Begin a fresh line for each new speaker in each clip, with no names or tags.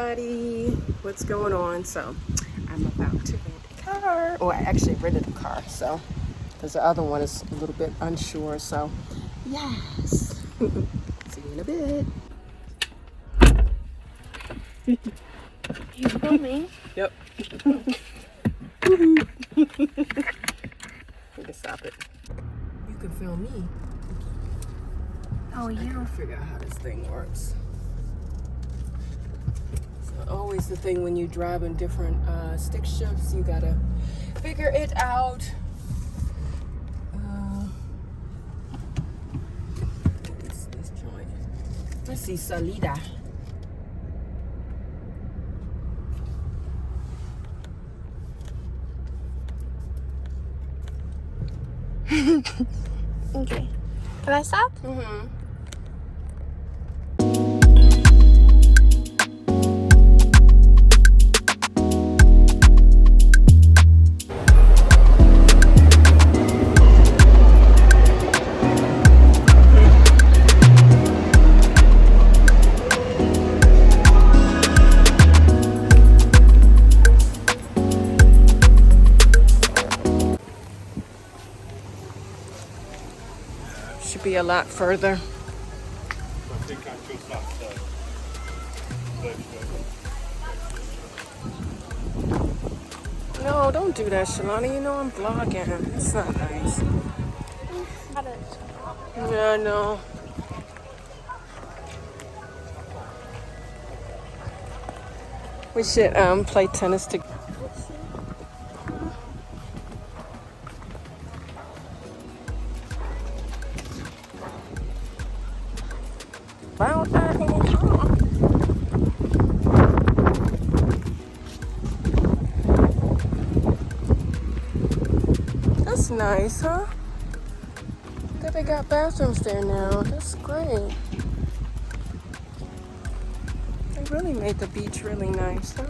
everybody, what's going on? So I'm about to rent a car, or I actually rented a car, so because the other one is a little bit unsure. So yes. See you in a bit.
You filming?
Yep. We can stop it. You can film me.
Oh,
I can figure out how this thing works. So always the thing when you drive in different stick shifts, you gotta figure it out. This joint. Let's see, salida.
Okay. Can I stop?
Mm-hmm. Should be a lot further. No, don't do that, Shalana. You know I'm vlogging. It's not nice. Yeah, I know. We should play tennis together. About that whole time. That's nice, huh? That they got bathrooms there now. That's great. They really made the beach really nice, huh?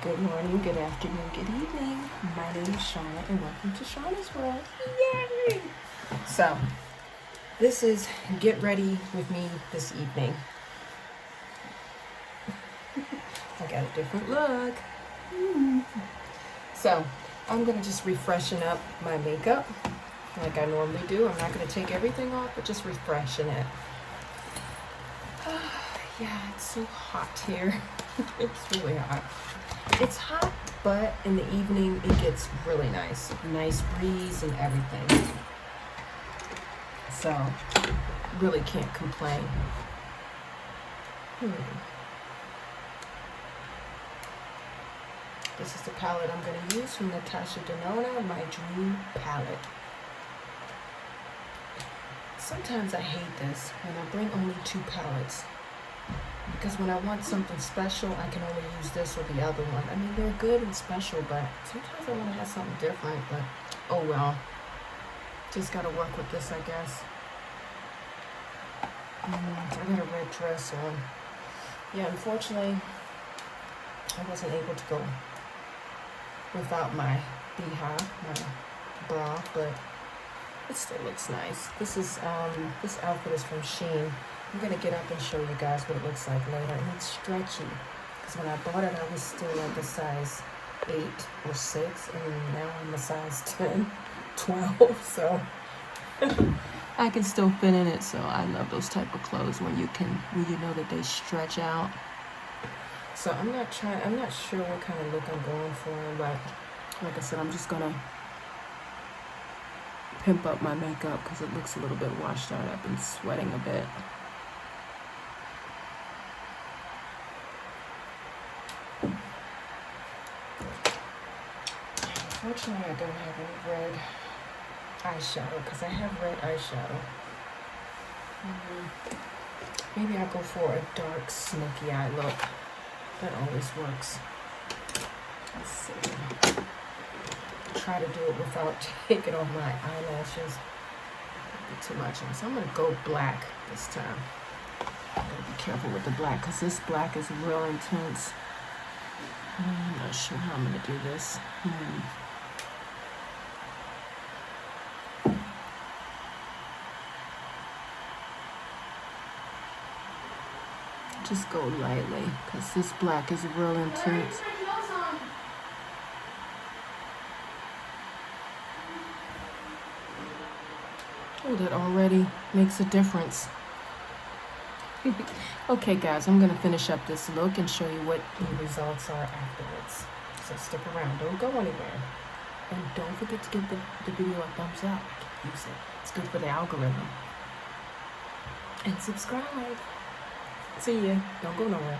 Good morning, good afternoon, good evening. My name is Shauna and welcome to Shauna's World. Yay! So, this is get ready with me this evening. I got a different look. So, I'm going to just refreshen up my makeup like I normally do. I'm not going to take everything off, but just refreshen it. Yeah, it's so hot here. It's really hot. It's hot, but in the evening it gets really nice. Nice breeze and everything. So, really can't complain. This is the palette I'm going to use from Natascha Denona, my dream palette. Sometimes I hate this when I bring only 2 palettes. Because when I want something special, I can only use this or the other one. I mean, they're good and special, but sometimes I want to have something different. But, oh well. Just got to work with this, I guess. I got a red dress on. Yeah, unfortunately, I wasn't able to go without my beehive, my bra, but it still looks nice. This is this outfit is from Shein. I'm gonna get up and show you guys what it looks like later, and it's stretchy. Because when I bought it, I was still like a size 8 or 6, and now I'm a size 10, 12. So I can still fit in it. So I love those type of clothes when you know that they stretch out. So I'm not sure what kind of look I'm going for, but like I said, I'm just gonna pimp up my makeup because it looks a little bit washed out. I've been sweating a bit. Unfortunately, I don't have any red eyeshadow because I have red eyeshadow. Maybe I'll go for a dark smoky eye look. That always works. Let's see. Try to do it without taking off my eyelashes. Too much. So I'm going to go black this time. Gotta be careful with the black because this black is real intense. I'm not sure how I'm going to do this. Just go lightly because this black is real intense. Oh, that already makes a difference. Okay, guys, I'm going to finish up this look and show you what the results are afterwards. So stick around. Don't go anywhere. And don't forget to give the video a thumbs up. Use it. It's good for the algorithm. And subscribe. See ya. Don't go nowhere.